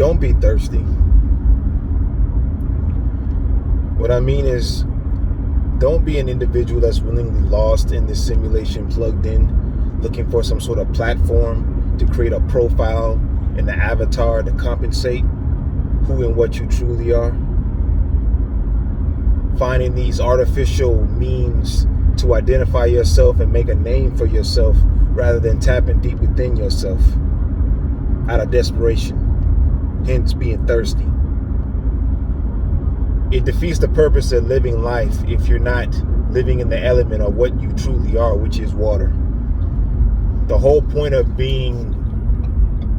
don't be thirsty. What I mean is, don't be an individual that's willingly lost in this simulation, plugged in, looking for some sort of platform to create a profile and the avatar to compensate who and what you truly are. Finding these artificial means to identify yourself and make a name for yourself rather than tapping deep within yourself out of desperation, hence being thirsty. It defeats the purpose of living life if you're not living in the element of what you truly are, which is water. The whole point of being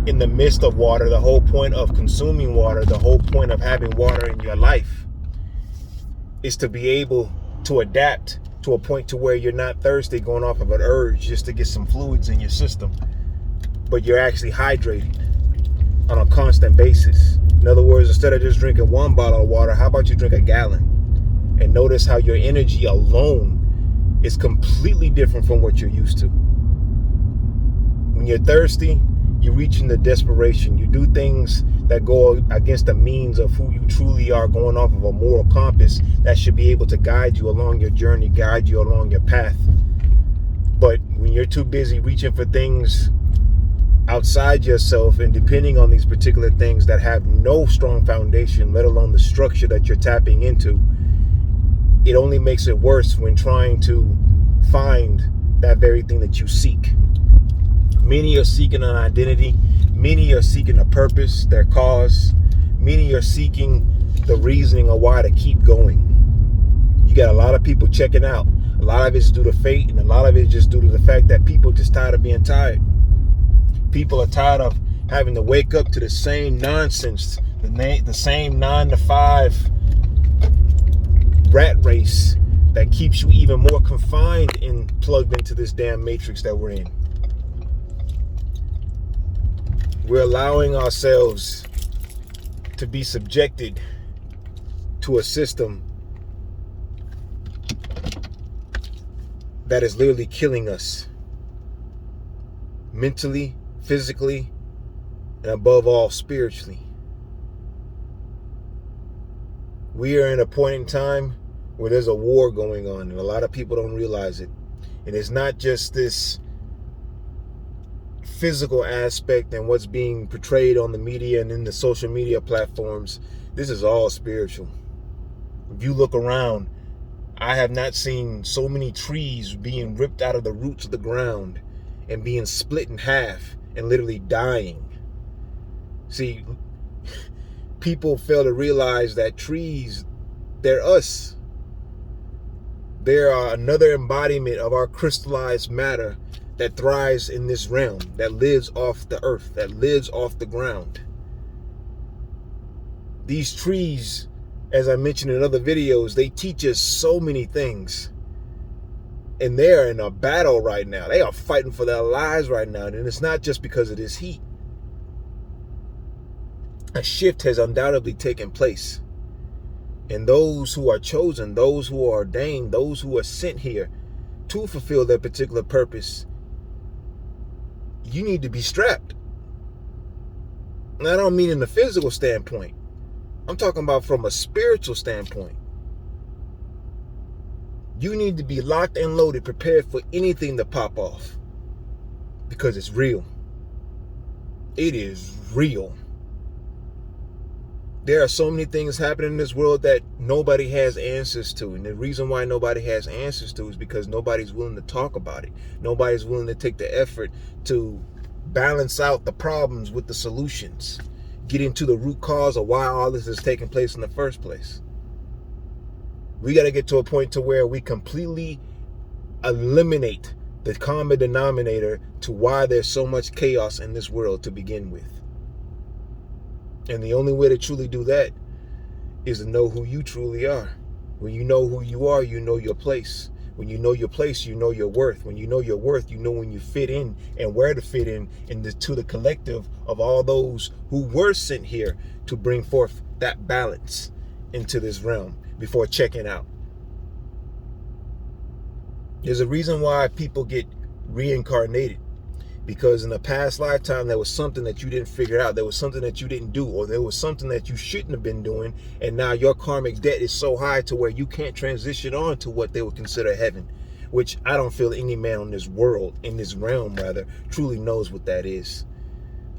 in the midst of water, the whole point of consuming water, the whole point of having water in your life is to be able to adapt to a point to where you're not thirsty going off of an urge just to get some fluids in your system, but you're actually hydrated on a constant basis. In other words, instead of just drinking one bottle of water, how about you drink a gallon? And notice how your energy alone is completely different from what you're used to. When you're thirsty, you reach into desperation. You do things that go against the means of who you truly are, going off of a moral compass that should be able to guide you along your journey, guide you along your path. But when you're too busy reaching for things outside yourself and depending on these particular things that have no strong foundation, let alone the structure that you're tapping into, it only makes it worse when trying to find that very thing that you seek. Many are seeking an identity. Many are seeking a purpose, their cause. Many are seeking the reasoning of why to keep going. You got a lot of people checking out. A lot of it's due to fate, and a lot of it's just due to the fact that people are just tired of being tired. People are tired of having to wake up to the same nonsense, the same 9-to-5 rat race that keeps you even more confined and plugged into this damn matrix that we're in. We're allowing ourselves to be subjected to a system that is literally killing us mentally, physically, and above all, spiritually. We are in a point in time where there's a war going on, and a lot of people don't realize it. And it's not just this physical aspect and what's being portrayed on the media and in the social media platforms. This is all spiritual. If you look around, I have not seen so many trees being ripped out of the roots of the ground and being split in half and literally dying. See, people fail to realize that trees, they're us. They're another embodiment of our crystallized matter that thrives in this realm, that lives off the earth, that lives off the ground. These trees, as I mentioned in other videos, they teach us so many things. And they're in a battle right now. They are fighting for their lives right now. And it's not just because of this heat. A shift has undoubtedly taken place. And those who are chosen, those who are ordained, those who are sent here to fulfill their particular purpose, you need to be strapped. And I don't mean in the physical standpoint. I'm talking about from a spiritual standpoint. You need to be locked and loaded, prepared for anything to pop off. Because it's real. It is real. There are so many things happening in this world that nobody has answers to. And the reason why nobody has answers to is because nobody's willing to talk about it. Nobody's willing to take the effort to balance out the problems with the solutions. Get into the root cause of why all this is taking place in the first place. We got to get to a point to where we completely eliminate the common denominator to why there's so much chaos in this world to begin with. And the only way to truly do that is to know who you truly are. When you know who you are, you know your place. When you know your place, you know your worth. When you know your worth, you know when you fit in and where to fit in to the collective of all those who were sent here to bring forth that balance into this realm before checking out. There's a reason why people get reincarnated. Because in a past lifetime, there was something that you didn't figure out. There was something that you didn't do, or there was something that you shouldn't have been doing. And now your karmic debt is so high to where you can't transition on to what they would consider heaven, which I don't feel any man on this world, in this realm rather, truly knows what that is.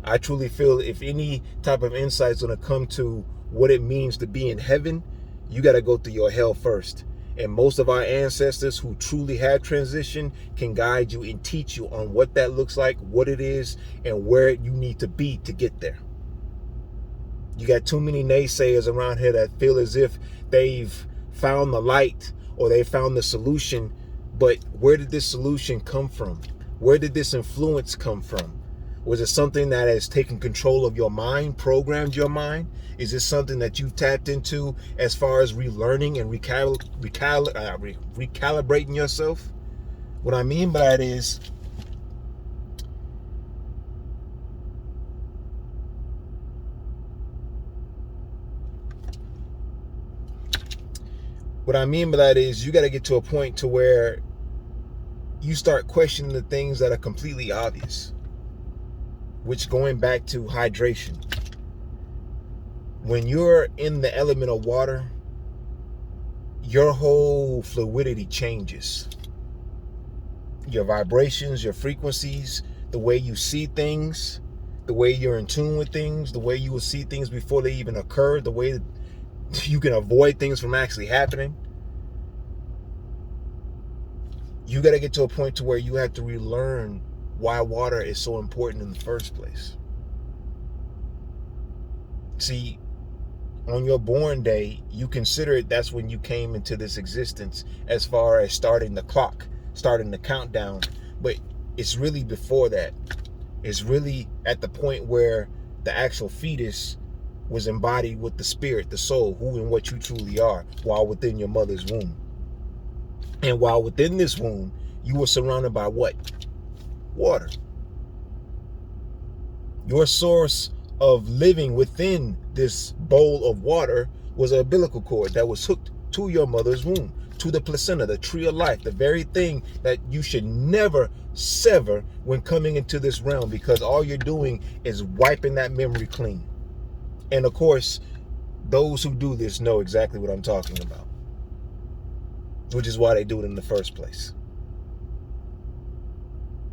I truly feel if any type of insight is going to come to what it means to be in heaven, you got to go through your hell first. And most of our ancestors who truly have transitioned can guide you and teach you on what that looks like, what it is, and where you need to be to get there. You got too many naysayers around here that feel as if they've found the light or they found the solution. But where did this solution come from? Where did this influence come from? Was it something that has taken control of your mind, programmed your mind? Is it something that you've tapped into as far as relearning and recalibrating yourself? What I mean by that is, you got to get to a point to where you start questioning the things that are completely obvious. Which, going back to hydration, when you're in the element of water, your whole fluidity changes. Your vibrations, your frequencies, the way you see things, the way you're in tune with things, the way you will see things before they even occur, the way you can avoid things from actually happening. You got to get to a point to where you have to relearn why water is so important in the first place. See, on your born day, you consider it that's when you came into this existence as far as starting the clock, starting the countdown. But it's really before that. It's really at the point where the actual fetus was embodied with the spirit, the soul, who and what you truly are, while within your mother's womb. And while within this womb, you were surrounded by what? Water. Your source of living within this bowl of water was an umbilical cord that was hooked to your mother's womb, to the placenta, the tree of life, the very thing that you should never sever when coming into this realm, because all you're doing is wiping that memory clean. And of course, those who do this know exactly what I'm talking about, which is why they do it in the first place.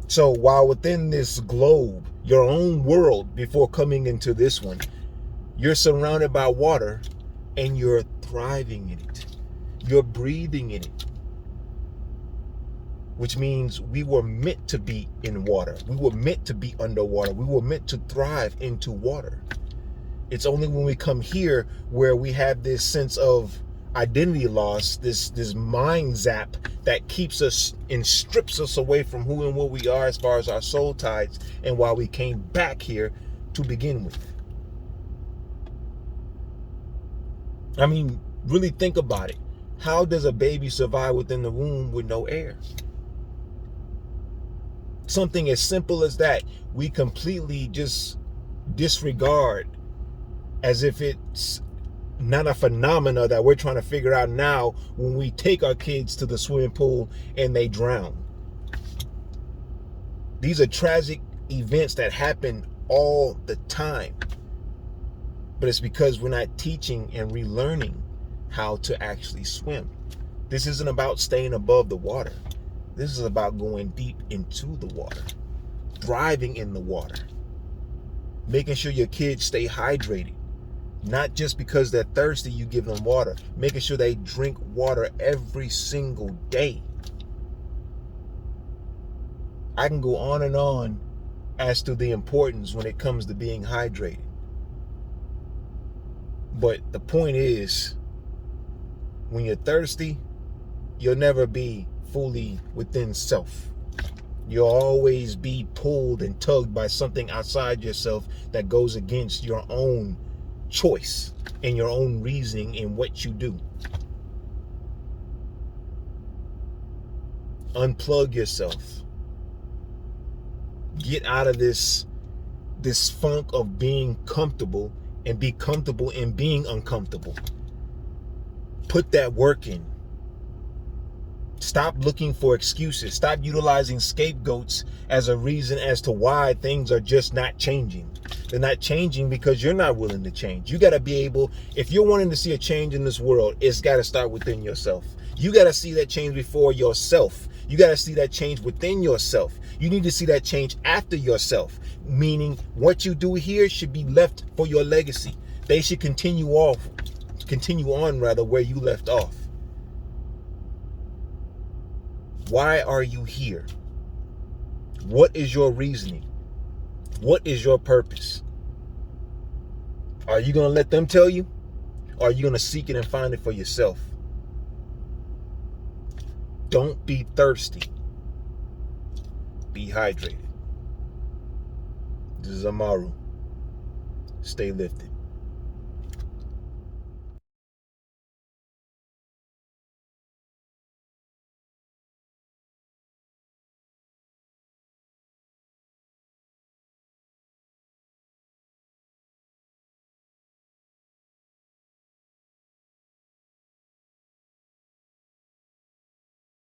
So while within this globe, your own world before coming into this one, you're surrounded by water and you're thriving in it. You're breathing in it. Which means we were meant to be in water. We were meant to be underwater. We were meant to thrive into water. It's only when we come here where we have this sense of identity loss, this mind zap that keeps us and strips us away from who and what we are as far as our soul ties and why we came back here to begin with. I mean, really think about it. How does a baby survive within the womb with no air? Something as simple as that, we completely just disregard as if it's not a phenomena that we're trying to figure out now when we take our kids to the swimming pool and they drown. These are tragic events that happen all the time. But it's because we're not teaching and relearning how to actually swim. This isn't about staying above the water. This is about going deep into the water, thriving in the water, making sure your kids stay hydrated. Not just because they're thirsty, you give them water. Making sure they drink water every single day. I can go on and on as to the importance when it comes to being hydrated. But the point is, when you're thirsty, you'll never be fully within self. You'll always be pulled and tugged by something outside yourself that goes against your own choice and your own reasoning in what you do. Unplug yourself. Get out of this funk of being comfortable and be comfortable in being uncomfortable. Put that work in. Stop looking for excuses. Stop utilizing scapegoats as a reason as to why things are just not changing. They're not changing because you're not willing to change. You got to be able, if you're wanting to see a change in this world, it's got to start within yourself. You got to see that change before yourself. You got to see that change within yourself. You need to see that change after yourself, meaning what you do here should be left for your legacy. They should continue on where you left off. Why are you here? What is your reasoning? What is your purpose? Are you going to let them tell you? Or are you going to seek it and find it for yourself? Don't be thirsty. Be hydrated. This is Amaru. Stay lifted.